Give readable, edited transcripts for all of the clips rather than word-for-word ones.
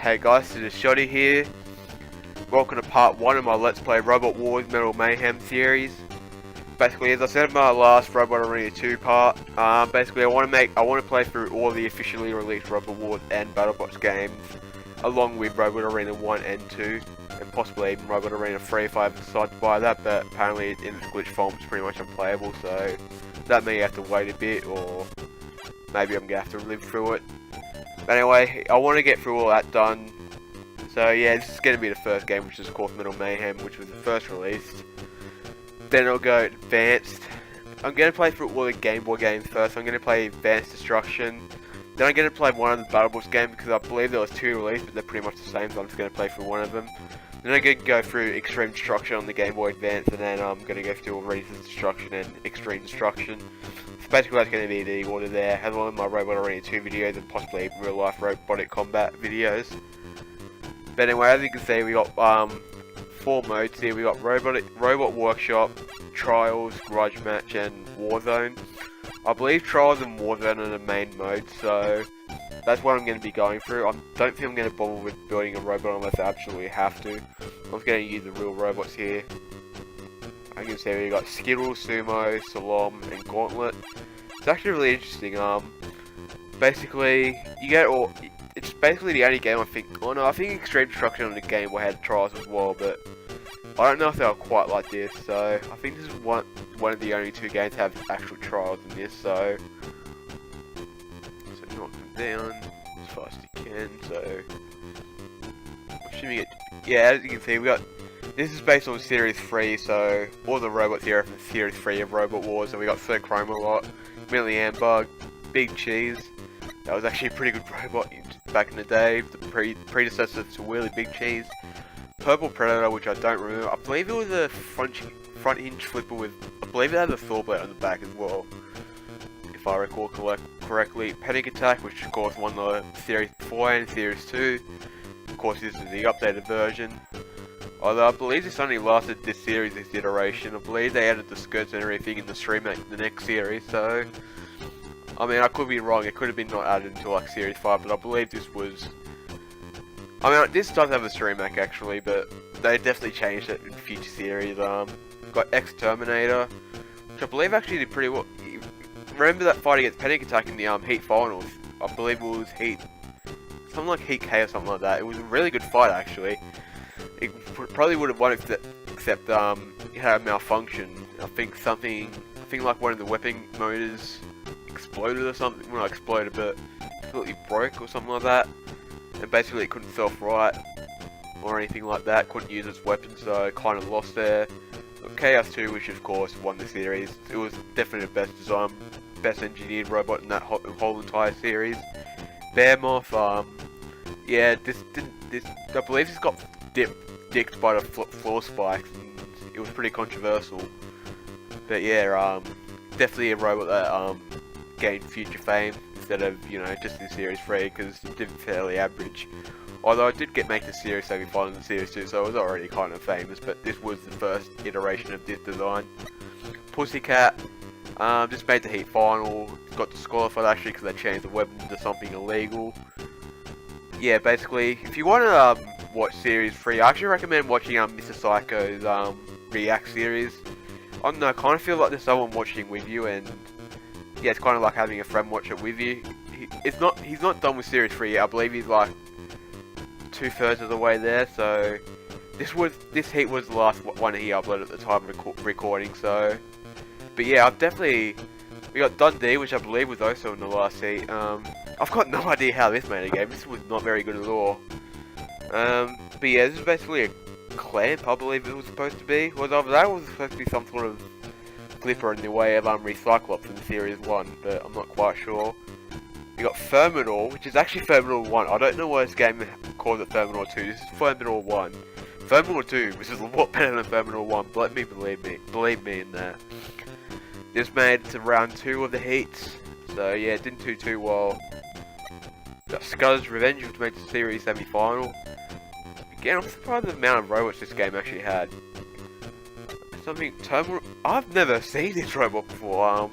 Hey guys, this is Shoddy here. Welcome to part 1 of my Let's Play Robot Wars Metal Mayhem series. Basically, as I said in my last Robot Arena 2 part, basically I want to play through all the officially released Robot Wars and BattleBots games, along with Robot Arena 1 and 2, and possibly even Robot Arena 3 if I decide to buy that, but apparently in its glitch form it's pretty much unplayable, so that may have to wait a bit, or maybe I'm going to have to live through it. But anyway, I want to get through all that done. So yeah, this is going to be the first game, which is called Metal Mayhem, which was the first released. Then I'll go Advanced. I'm going to play through all the Game Boy games first. I'm going to play Advanced Destruction. Then I'm going to play one of the BattleBots games, because I believe there was 2 released, but they're pretty much the same, so I'm just going to play through one of them. Then I'm going to go through Extreme Destruction on the Game Boy Advance, and then I'm going to go through Resistance Destruction and Extreme Destruction. So basically that's going to be the order there, as well as my Robot Arena 2 videos and possibly even real life robotic combat videos. But anyway, as you can see, we got 4 modes here. We got Robot Workshop, Trials, Grudge Match, and Warzone. I believe Trials and Warzone are the main modes, so that's what I'm going to be going through. I don't think I'm going to bother with building a robot unless I absolutely have to. I'm just going to use the real robots here. I can see we got Skittle, Sumo, Salom, and Gauntlet. It's actually really interesting. Basically, you get all. It's basically the only game I think. Oh no, I think Extreme Destruction on the Game Boy had Trials as well, but I don't know if they are quite like this. So I think this is one of the only 2 games to have actual Trials in this. So knock them down as fast as you can. So assuming it. Yeah, as you can see, we got. This is based on Series 3, so all the robots here are from Series 3 of Robot Wars, and we got Sir Chromalot, Millie Ambug, Big Cheese. That was actually a pretty good robot back in the day, the predecessor to Wheelie Big Cheese. Purple Predator, which I don't remember. I believe it was a front hinge flipper with, I believe it had a Thor blade on the back as well, if I recall correctly. Panic Attack, which of course won the Series 4 and Series 2. Of course, this is the updated version. Although I believe this only lasted this series, this iteration. I believe they added the skirts and everything in the remake, the next series, so I mean, I could be wrong, it could have been not added until like Series 5, but I believe this was. I mean, this does have a remake actually, but they definitely changed it in future series. Got Exterminator, which I believe actually did pretty well. Remember that fight against Panic Attack in the Heat Finals? I believe it was something like Heat K or something like that. It was a really good fight actually. It probably would have won except it had a malfunction. I think like one of the weapon motors exploded or something. Well, not exploded, but completely broke or something like that. And basically it couldn't self-right or anything like that. Couldn't use its weapon, so kind of lost there. Chaos 2, which of course won the series. It was definitely the best design, best engineered robot in that whole entire series. Bearmoth, yeah, this I believe this got dicked by the floor spikes, and it was pretty controversial. But yeah, definitely a robot that gained future fame instead of, you know, just in Series 3, because it did fairly average. Although I did make the Series semi-final in Series 2, so it was already kind of famous, but this was the first iteration of this design. Pussycat, just made the Heat Final, got disqualified actually because they changed the weapon to something illegal. Yeah, basically, if you want to watch Series 3, I actually recommend watching Mr. Psycho's React series. I don't know, I kind of feel like there's someone watching with you, and yeah, it's kind of like having a friend watch it with you. He's not done with Series 3 yet. I believe he's like 2/3 of the way there, so this heat was the last one he uploaded at the time of recording, so. But yeah, we got Dundee, which I believe was also in the last heat. I've got no idea how this made a game. This was not very good at all. But yeah, this is basically a clamp, I believe it was supposed to be. Was either that, or was it supposed to be some sort of clipper in the way of Recyclops in Series 1, but I'm not quite sure. We got Thermidor, which is actually Thermidor 1. I don't know why this game calls it Thermidor 2. This is Thermidor 1. Thermidor 2, which is a lot better than Thermidor 1, but believe me in that. This made it to round 2 of the heats, so yeah, it didn't do too well. Got Scudder's Revenge, which made the series semi-final. Again, I'm surprised at the amount of robots this game actually had. I've never seen this robot before.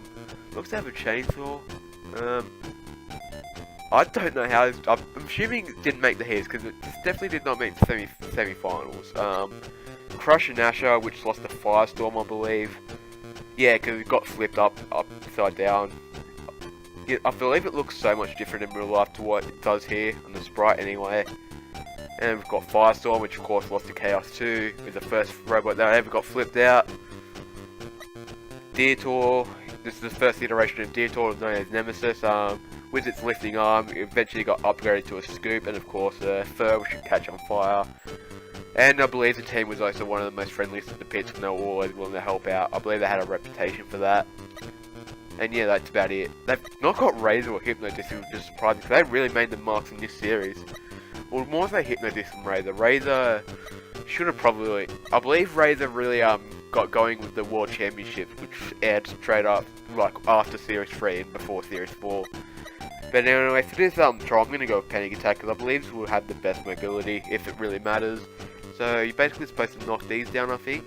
Looks to have a chainsaw. I don't know how. I'm assuming it didn't make the heats because it definitely did not make the semi-finals. Crush and Asher, which lost to Firestorm, I believe. Yeah, because it got flipped upside down. Yeah, I believe it looks so much different in real life to what it does here on the sprite anyway. And we've got Firestorm, which of course lost to Chaos 2, with the first robot that ever got flipped out. Detour, this is the first iteration of Detour, known as Nemesis. With its lifting arm, it eventually got upgraded to a scoop, and of course Fur, which could catch on fire. And I believe the team was also one of the most friendliest of the pits, and they were always willing to help out. I believe they had a reputation for that. And yeah, that's about it. They've not got Razor or Hypnodisc, which is surprising, because they really made the marks in this series. Well, more so Hypnodisc than Razor. Razor should have probably... I believe Razor really got going with the World Championships, which aired straight up, like, after Series 3 and before Series 4. But anyway, for this trial, I'm going to go with Panic Attack, because I believe it will have the best mobility, if it really matters. So, you're basically supposed to knock these down, I think.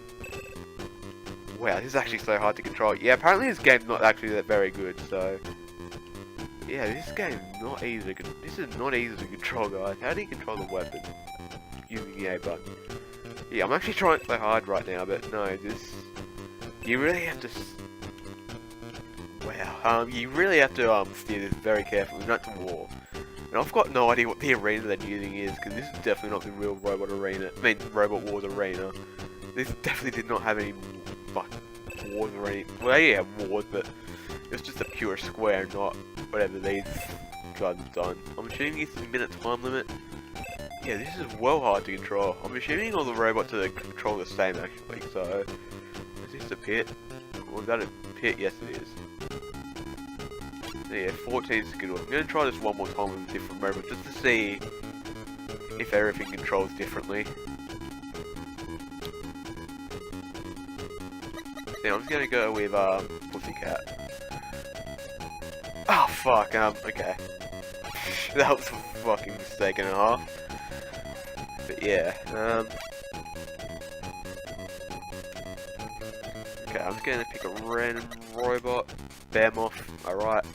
Wow, this is actually so hard to control. Yeah, apparently this game's not actually that very good, so... Yeah, this game's not easy to... This is not easy to control, guys. How do you control the weapon? Using the A button. Yeah, I'm actually trying so hard right now, but no, this... You really have to... Wow, you really have to steer this very carefully, not to war. And I've got no idea what the arena they're using is, because this is definitely not the real Robot Arena. I mean, Robot Wars Arena. This definitely did not have any wars or any... Well, yeah, wars, but it was just a pure square, not whatever these guys have done. I'm assuming it's a minute time limit. Yeah, this is well hard to control. I'm assuming all the robots are control the same, actually, so... Is this a pit? Or is that a pit? Yes, it is. Yeah, 14 Skittles. I'm going to try this one more time with a different robot, just to see if everything controls differently. So I'm just going to go with Pussycat. Oh fuck, okay. That was a fucking mistake and a half. But yeah, okay, I'm just going to pick a random robot. Behemoth, alright.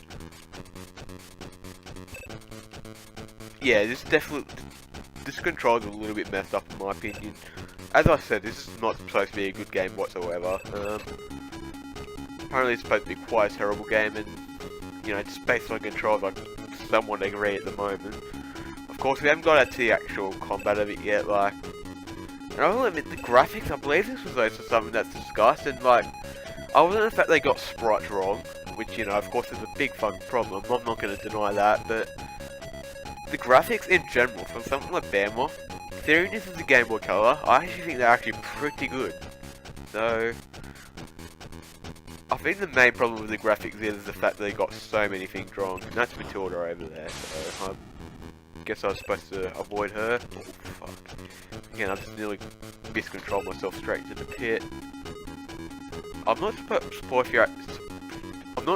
Yeah, this controls a little bit messed up in my opinion. As I said, this is not supposed to be a good game whatsoever. Apparently it's supposed to be quite a terrible game, and you know, just based on controls, I somewhat agree at the moment. Of course, we haven't got to the actual combat of it yet, like... And I will admit, the graphics, I believe this was also something that's discussed, and like... Other than the fact they got sprites wrong, which, you know, of course is a big fucking problem, I'm not going to deny that, but... The graphics in general, for something like Behemoth, considering this is a Game Boy Color, I actually think they're actually pretty good. So... I think the main problem with the graphics is the fact that they got so many things wrong, and that's Matilda over there, so I guess I was supposed to avoid her. Oh fuck. Again, I just nearly miscontrolled myself straight into the pit. I'm not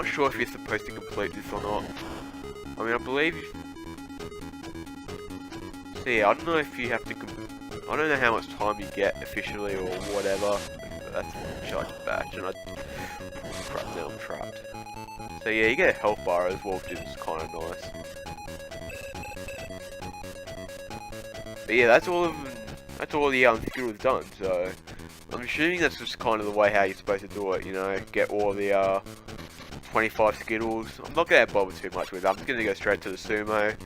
sure if you're supposed to complete this or not. I mean, I believe so yeah, I don't know if you have to I don't know how much time you get officially or whatever. That's charge batch, and crap, now I'm trapped. So yeah, you get a health bar as well, which is kind of nice. But yeah, that's all the Skittles done, so I'm assuming that's just kind of the way how you're supposed to do it, you know, get all the 25 Skittles. I'm not going to bother too much with it, I'm just going to go straight to the Sumo.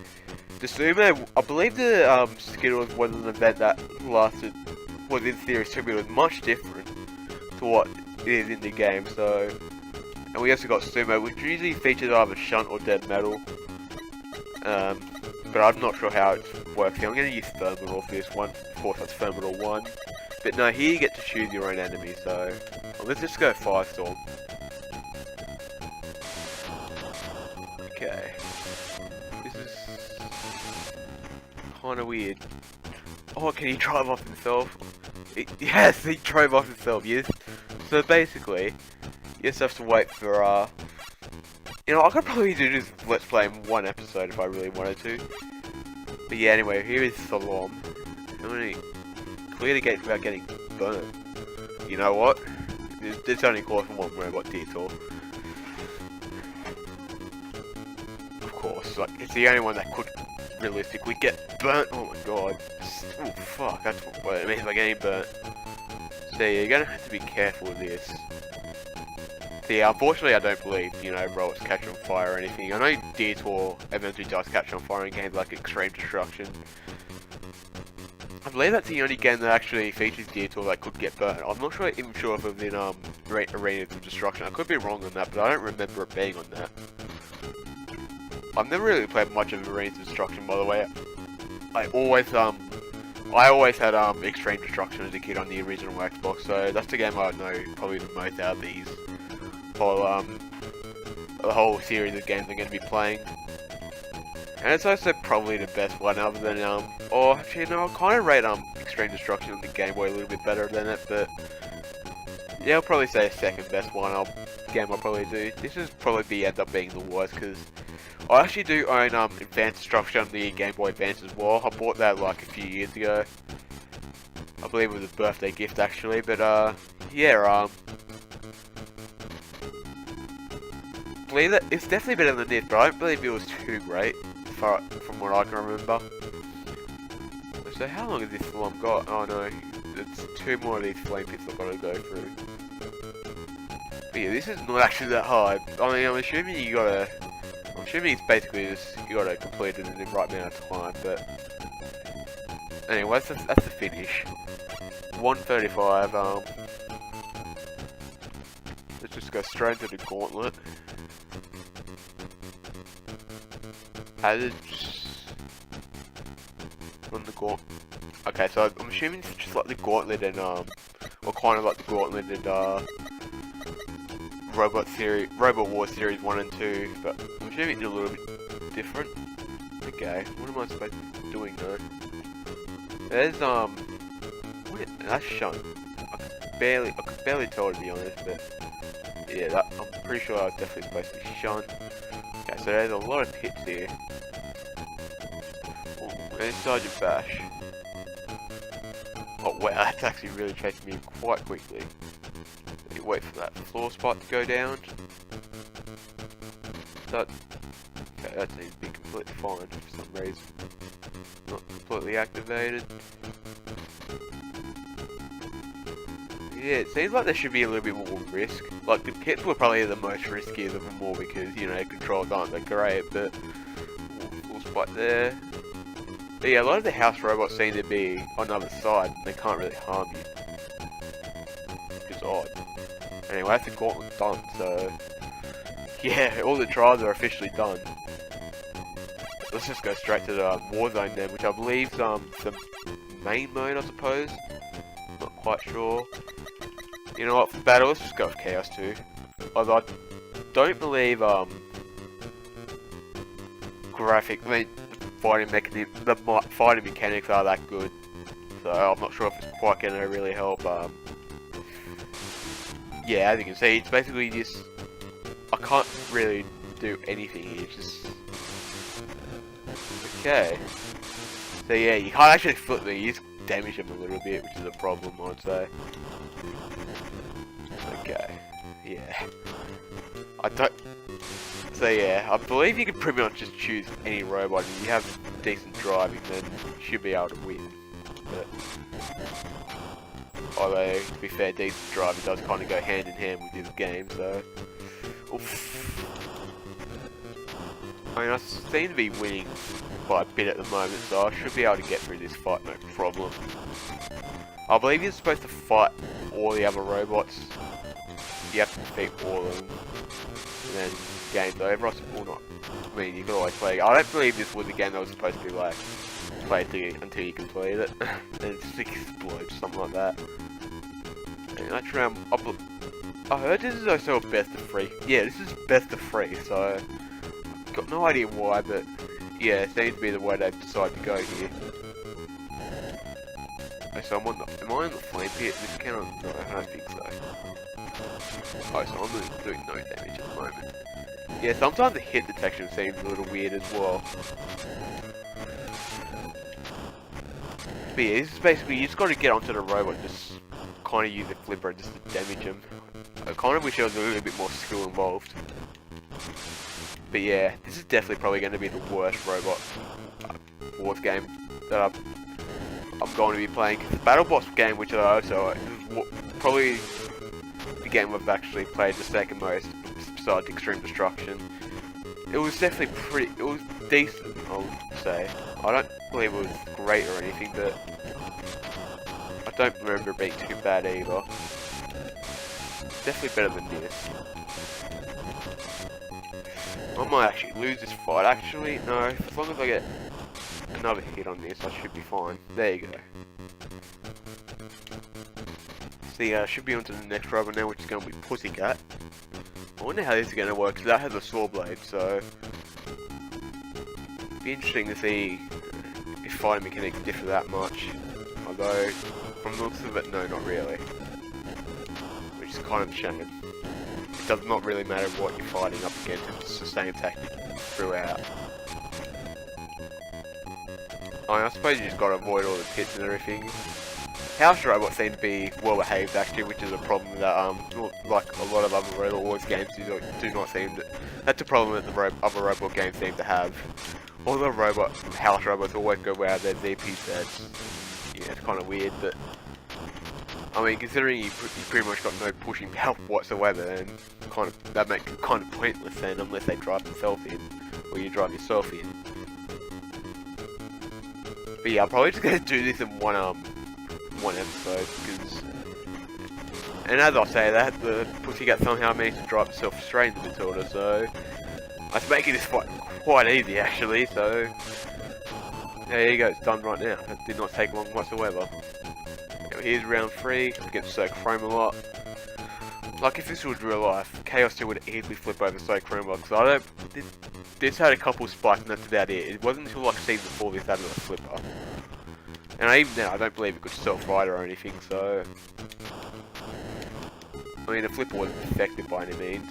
The Sumo, I believe the Skittles was an event that was in Series 2, but it was much different to what it is in the game, so... And we also got Sumo, which usually features either Shunt or Dead Metal. But I'm not sure how it works here. I'm going to use Thermidor for this one. Of course, that's Thermidor 1. But no, here you get to choose your own enemy, so... Well, let's just go Firestorm. Okay. This is... kinda weird. Oh, can he drive off himself? Yes, he drove off himself, yes. So basically, you just have to wait for, you know, I could probably do this Let's Play in one episode if I really wanted to. But yeah, anyway, here is Salom. I'm gonna clear the gates without getting burned. You know what? This only calls for one robot detour. Of course. like, it's the only one that could realistically get burnt. Oh my god. Oh fuck, that's what it means by getting burnt. So yeah, you're gonna have to be careful with this. So yeah, unfortunately I don't believe, you know, robots catch on fire or anything. I know Detour eventually does catch on fire in games like Extreme Destruction. I believe that's the only game that actually features Detour that could get burnt. I'm not sure, even sure if it was in Arena of Destruction. I could be wrong on that, but I don't remember it being on that. I've never really played much of Arena of Destruction, by the way. I always had Extreme Destruction as a kid on the original Xbox, so that's the game I know probably the most out of these the whole series of games I'm going to be playing. And it's also probably the best one other than, or actually no, I kind of rate Extreme Destruction on the Game Boy a little bit better than it, but yeah, I'll probably say second best game I'll probably do. This is probably end up being the worst, because I actually do own Advanced Destruction on the Game Boy Advance as well. I bought that like a few years ago. I believe it was a birthday gift actually, but yeah, believe that it's definitely better than this, but I don't believe it was too great from what I can remember. So how long has this slump got? Oh no, it's 2 more of these flame pits I've got to go through. But yeah, this is not actually that hard. I mean, I'm assuming it's basically just you gotta complete it in the right amount of time, but anyway, that's the finish. 135. Let's just go straight into the gauntlet. Added on the gauntlet. Okay, so I'm assuming it's just like the gauntlet and or kind of like the gauntlet and Robot War Series 1 and 2, but I'm assuming it's a little bit different. Okay, what am I supposed to be doing though? There's that's shown. I could barely tell, to be honest, but yeah, I'm pretty sure I was definitely supposed to be shown. Okay, so there's a lot of pits here. Ooh, and Sergeant Bash. Oh wow, that's actually really chasing me quite quickly. Let me wait for that floor spot to go down. Okay, that seems to be completely fine for some reason. Not completely activated. Yeah, it seems like there should be a little bit more risk. Like, the pits were probably the most risky of them all because, you know, controls aren't that great, but full spot there. But yeah, a lot of the house robots seem to be on the other side, and they can't really harm you. Which is odd. Anyway, that's the gauntlet done, so yeah, all the trials are officially done. Let's just go straight to the Warzone then, which I believe is the main mode, I suppose. Not quite sure. You know what, for battle, let's just go with Chaos 2. Although I don't believe the fighting mechanics are that good. So I'm not sure if it's quite gonna really help. Yeah, as you can see, it's basically just I can't really do anything here. It's just okay. So yeah, you can't actually flip them. You just damage them a little bit, which is a problem, I'd say. Okay, yeah. So yeah, I believe you can pretty much just choose any robot. If you have decent driving, then you should be able to win. But although, to be fair, decent driving does kind of go hand in hand with this game, so oof. I mean, I seem to be winning by a bit at the moment, so I should be able to get through this fight no problem. I believe you're supposed to fight all the other robots. You have to defeat all of them, and then game's over. Or not. I mean, you can always play. I don't believe this was a game that was supposed to be like play until you complete it, and it just explodes, something like that. And that's round. I heard this is also a best of 3. Yeah, this is best of 3. So got no idea why, but yeah, it seems to be the way they've decided to go here. Okay, so am I on the flame pit? This cannot. No, I don't think so. Oh, so I'm doing no damage at the moment. Yeah, sometimes the hit detection seems a little weird as well. But yeah, this is basically, you just got to get onto the robot and just kind of use the flipper just to damage him. I kind of wish there was a little bit more skill involved. But yeah, this is definitely probably going to be the worst Robot Wars game that I'm going to be playing. Cause the Battle Boss game, which I also probably the game I've actually played the second most, besides Extreme Destruction. It was definitely it was decent, I would say. I don't believe it was great or anything, but I don't remember it being too bad either. Definitely better than this. I might actually lose this fight, actually. No, as long as I get another hit on this, I should be fine. There you go. So yeah, I should be on to the next robot now, which is going to be Pussycat. I wonder how this is going to work, because that has a saw blade, so it'd be interesting to see if fighting mechanics differ that much. Although, from the looks of it, no, not really. Which is kind of a shame. It does not really matter what you're fighting up against, it's the same tactic throughout. I suppose you just gotta avoid all the pits and everything. House robots seem to be well behaved actually, which is a problem that like a lot of other Robot Wars games do not seem to. That's a problem that the other robot games seem to have. All the house robots always go out of their ZP sets. Yeah, it's kind of weird, but I mean, considering you pretty much got no pushing power whatsoever, then that makes it kind of pointless then, unless they drive themselves in, or you drive yourself in. But yeah, I'm probably just gonna do this in one episode, because, and as I say that, the Pussycat somehow managed to drive itself straight into Matilda, so that's making this fight quite easy actually. So there you go, it's done right now. That did not take long whatsoever. Here's round 3, against Soak Chrome a lot. Like, if this was real life, Chaos 2 would easily flip over Soak Chrome a lot, because this had a couple spikes and that's about it. It wasn't until like season 4 this added a flipper. And even now, I don't believe it could self-ride or anything, so I mean, the flipper wasn't effective by any means.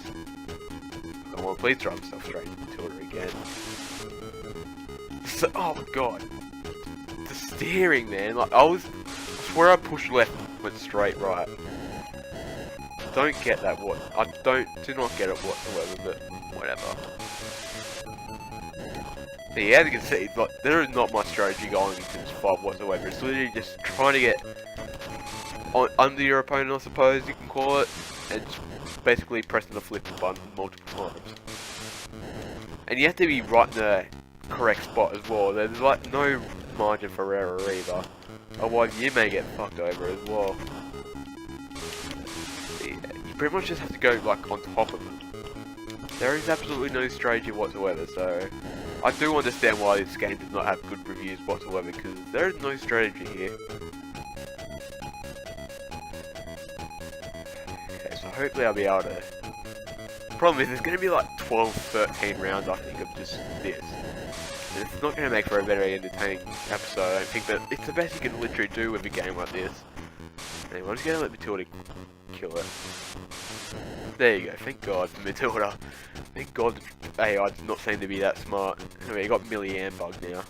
Come on, please drive myself straight into Tilda again. So, oh my god. The steering, man, like, I swear I pushed left, went straight right. Don't get that do not get it whatsoever, but whatever. So yeah, as you can see, like, there is not much strategy going into this fight whatsoever. It's literally just trying to get under your opponent, I suppose you can call it, and just basically pressing the flip button multiple times. And you have to be right in the correct spot as well. There's like no margin for error either. Otherwise you may get fucked over as well. Yeah, you pretty much just have to go like on top of it. There is absolutely no strategy whatsoever, so I do understand why this game does not have good reviews whatsoever, because there is no strategy here. Okay, so hopefully I'll be able to. The problem is there's going to be like 12-13 rounds I think of just this. And it's not going to make for a very entertaining episode. I don't think that it's the best you can literally do with a game like this. Anyway, I'm just going to let Matilda kill it. There you go, thank god for Matilda. Thank god the AI does not seem to be that smart. Anyway, you got Milliamp Bug now.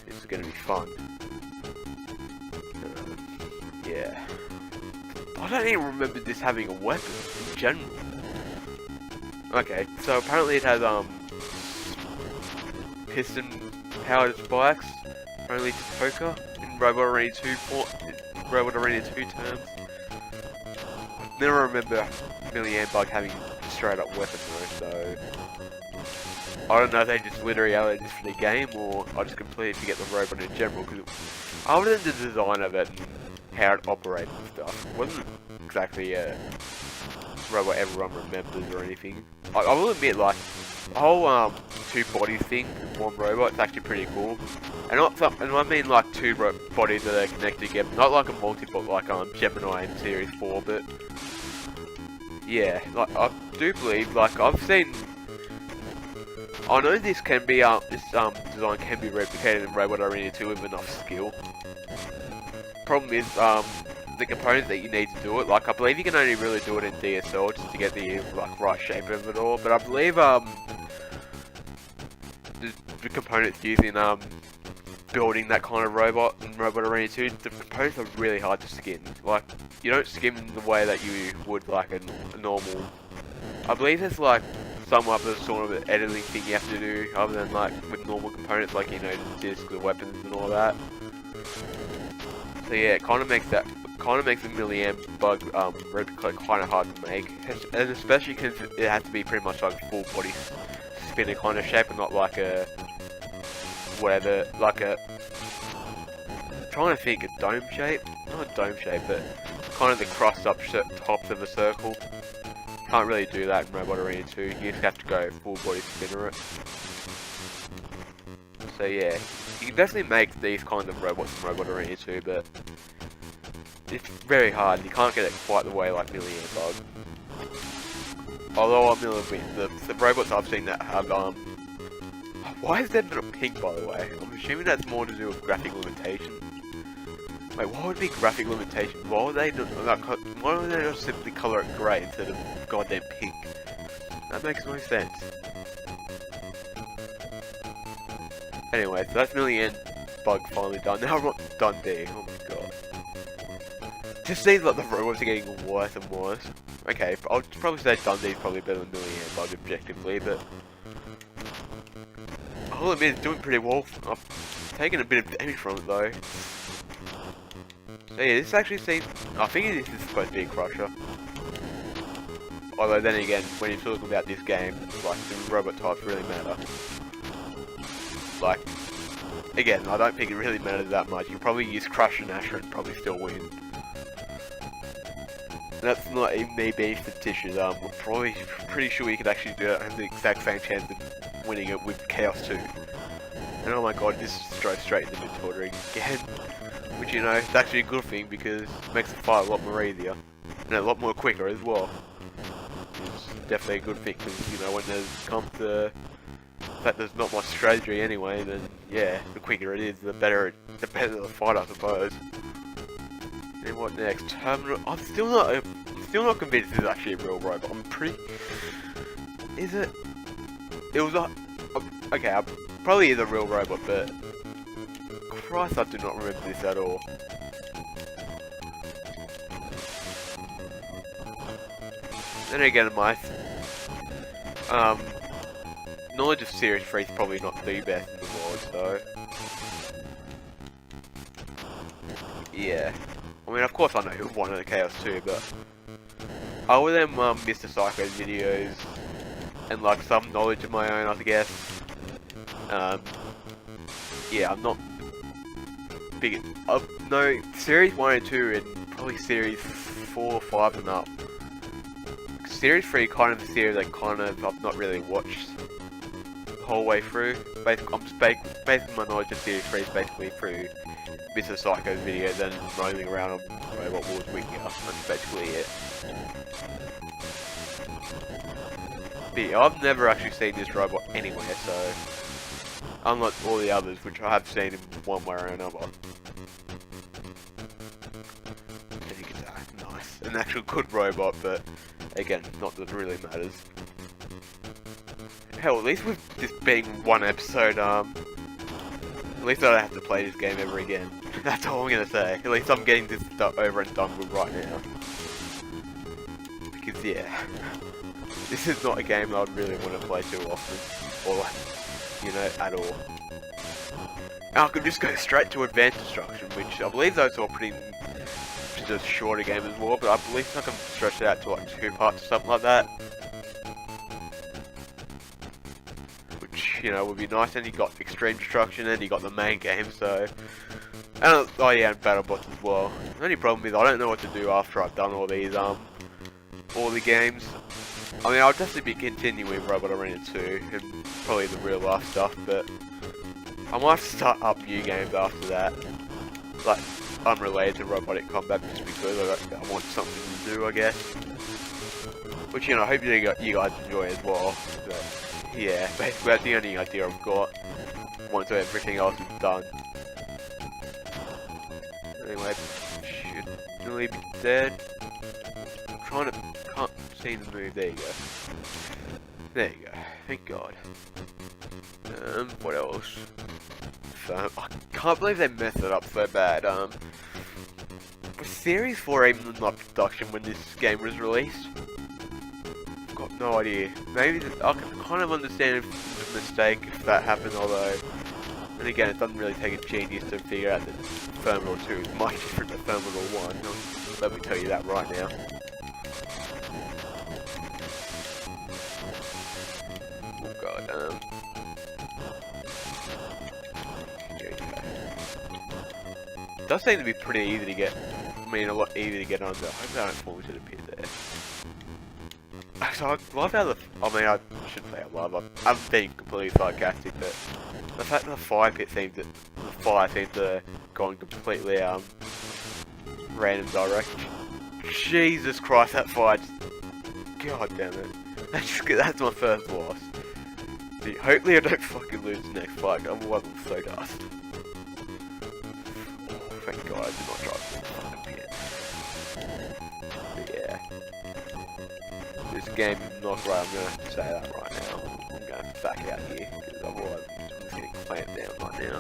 This is going to be fun. Yeah. I don't even remember this having a weapon in general. Okay, so apparently it has piston powered spikes, apparently to poker in Robot Arena 2 terms. Never remember Milliamp Bug having straight up weapons though, so I don't know if they just literally added this for the game, or I just completely forget the robot in general, because other than the design of it and how it operates and stuff, it wasn't exactly a robot everyone remembers or anything. I will admit, like, the whole two bodies thing with one robot, it's actually pretty cool. And I mean like two bodies that are connected together, not like a multi-bot like Gemini in Series 4, but yeah, like I do believe, like I've seen, I know this can be this design can be replicated in Robot Arena 2 with enough skill. Problem is the components that you need to do it. Like I believe you can only really do it in DSL just to get the like right shape of it all. But I believe the components used in building that kind of robot in Robot Arena 2, the components are really hard to skin. Like you don't skin the way that you would like a normal. I believe there's like some other sort of editing thing you have to do, other than like with normal components, like, you know, the discs, the weapons, and all that. So yeah, it kind of makes the milliamp bug replica kind of hard to make, and especially because it has to be pretty much like full body spinner kind of shape, and not like a whatever, like a, I'm trying to think, a dome shape, not a dome shape, but kind of the crossed up tops of a circle. Can't really do that in Robot Arena 2. You just have to go full body spinner it. So yeah, you can definitely make these kinds of robots in Robot Arena 2, but it's very hard. You can't get it quite the way like Milliamp Bug. Although the robots I've seen that have why is that not pink, by the way? I'm assuming that's more to do with graphic limitation. Wait, what would be graphic limitation? Why would they not simply colour it grey instead of goddamn pink? That makes no sense. Anyway, so that's Milliamp Bug finally done. Now I'm not done there. Oh my god. Just seems like the robots are getting worse and worse. Okay, I'll probably say Dundee's probably better than Milliamp Bug objectively, but I'll admit it's doing pretty well. I've taken a bit of damage from it though. So yeah, this actually seems, I think this is supposed to be a crusher. Although then again, when you're talking about this game, like, the robot types really matter. Like, again, I don't think it really matters that much. You can probably use Crush and Asher and probably still win. And that's not even me being fictitious. I'm probably pretty sure you could actually do it and have the exact same chance of winning it with Chaos 2. And oh my god, this drove straight into mid-ordering again. Which, you know, it's actually a good thing because it makes the fight a lot more easier. And a lot more quicker as well. It's definitely a good thing because, you know, when there's comes to that there's not much strategy anyway, then yeah, the quicker it is, the better the fight, I suppose. And what next? Terminal. I'm still not convinced this is actually a real robot. I'm pretty. Is it? It was a. Okay, probably is a real robot, but Christ, I do not remember this at all. Then again, my knowledge of Series 3 is probably not the best in the world, so yeah. I mean, of course I know who won the Chaos 2, but other than Mr. Psycho's videos and like some knowledge of my own, I guess. Yeah, I'm not big. No, Series 1 and 2, and probably Series 4, 5 and up. Series 3 kind of a series I I've not really watched the whole way through. Basically my knowledge of Series 3 is basically through Mr. Psycho's videos and roaming around on Robot Wars Wiki. That's basically it. But yeah, I've never actually seen this robot anywhere, so unlike all the others, which I have seen in one way or another. I think it's nice, an actual good robot, but again, not that it really matters. Hell, at least with this being one episode, at least I don't have to play this game ever again. That's all I'm gonna say. At least I'm getting this stuff over and done with right now. Because yeah, this is not a game that I'd really want to play too often, or like, you know, at all. And I could just go straight to Advanced Destruction, which I believe those are pretty, which is a shorter game as well, but I believe I can stretch it out to like 2 parts or something like that. Which, you know, would be nice. And you got Extreme Destruction, and you got the main game, so. And, oh yeah, and BattleBots as well. The only problem is I don't know what to do after I've done all these, all the games. I mean, I'll definitely be continuing Robot Arena 2, and probably the real life stuff, but I might start up new games after that. Like, unrelated to robotic combat, just because I want something to do, I guess. Which, you know, I hope you guys enjoy as well. But, yeah, basically that's the only idea I've got. Once everything else is done. Anyway, should really be dead. I'm trying to, can't see the move, there you go. There you go, thank God. What else? So, I can't believe they messed it up so bad. Was Series 4 even not production when this game was released? got no idea. Maybe I can kind of understand if it's a mistake if that happened, although, and again, it doesn't really take a genius to figure out that Thermal 2 is much different than Thermal 1. Let me tell you that right now. Oh god, it does seem to be pretty easy to get, I mean a lot easier to get under. I hope I don't fall into the pit there. So I love how I mean I shouldn't say I love, I'm being completely sarcastic, but the fact that the fire seems to go in completely random direction. Jesus Christ, that fire just, god damn it. That's my first loss. Dude, hopefully I don't fucking lose the next fight, otherwise I'm so dust. Oh, thank god I did not drive through the fucking pit. But yeah. This game is not right, I'm gonna have to say that right now. I'm gonna have to back out here, because otherwise I'm just getting clamped down right now.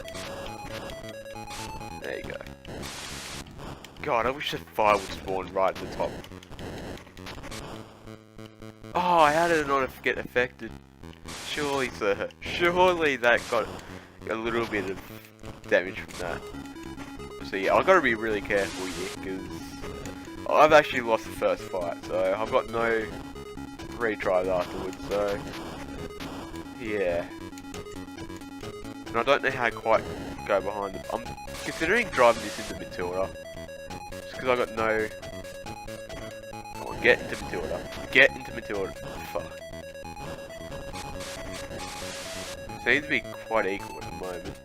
There you go. God, I wish the fire would spawn right at the top. Oh, how did it not get affected? Surely, sir. Surely that got a little bit of damage from that. So yeah, I've got to be really careful here, because I've actually lost the first fight, so I've got no retries afterwards, so yeah. And I don't know how to quite go behind them. I'm considering driving this into Matilda, just because I got no... Come on, get into Matilda. Get into Matilda. Fuck. Seems to be quite equal at the moment.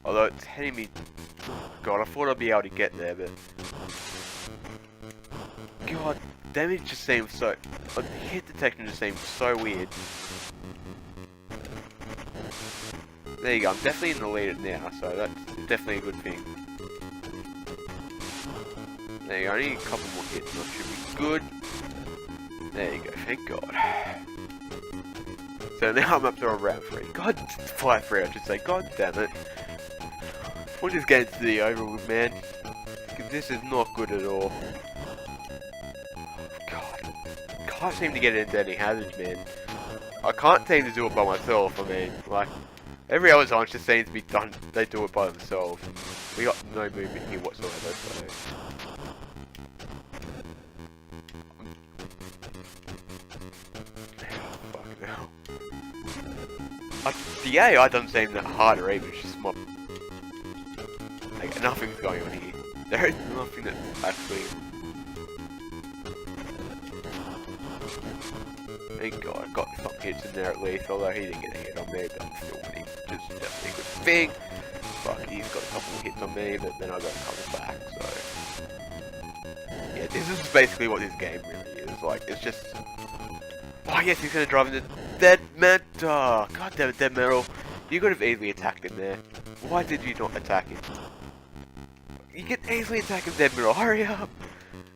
Although it's heading me... God, I thought I'd be able to get there, but... God, damage just seems so... Like, the hit detection just seems so weird. There you go, I'm definitely in the lead now, so that's definitely a good thing. There you go, I need a couple more hits and I should be good. There you go, thank god. So now I'm up to round 3. God, 5-3 I should say, god damn it. We'll just get into the over with, man. Because this is not good at all. God. Can't seem to get into any hazards, man. I can't seem to do it by myself, I mean, like... Every other time it just seems to be done, they do it by themselves. We got no movement here whatsoever, so... Fucking hell. The AI doesn't seem that hard or even, it's just my... Like, nothing's going on here. There is nothing that's actually... Thank god, I got some hits in there at least, although he didn't get a hit on me, but I'm still winning. Just definitely a good thing. Fuck, he's got a couple of hits on me, but then I got a couple back, so... Yeah, this is basically what this game really is, like, it's just... Oh yes, he's gonna drive into Dead Metal! Oh, god damn it, Dead Metal. You could have easily attacked him there. Why did you not attack him? You can easily attack him, Dead Metal, hurry up!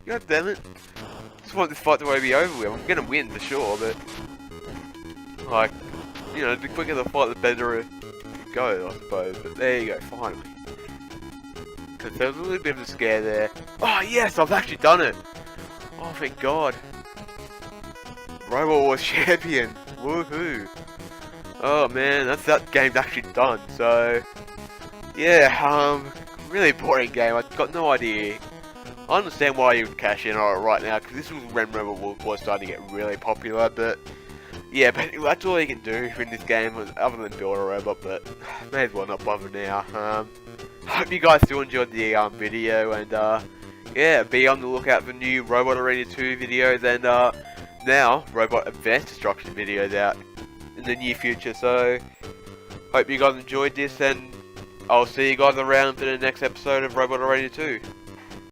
God damn it. I just want this fight to be over with. I'm gonna win for sure, but... Like, you know, the quicker the fight, the better it goes, I suppose. But there you go, finally. Because there was a little bit of a scare there. Oh yes, I've actually done it! Oh, thank god. Robot Wars champion! Woohoo! Oh man, that game's actually done, so... Yeah, really boring game, I've got no idea. I understand why you would cash in on it right now, because this was when Robot Wars was starting to get really popular, but... Yeah, but that's all you can do in this game, other than build a robot, but... May as well not bother now. Hope you guys still enjoyed the video, and yeah, be on the lookout for new Robot Arena 2 videos, and now, Robot Advanced Destruction videos out in the near future, so... Hope you guys enjoyed this, and I'll see you guys around for the next episode of Robot Arena 2.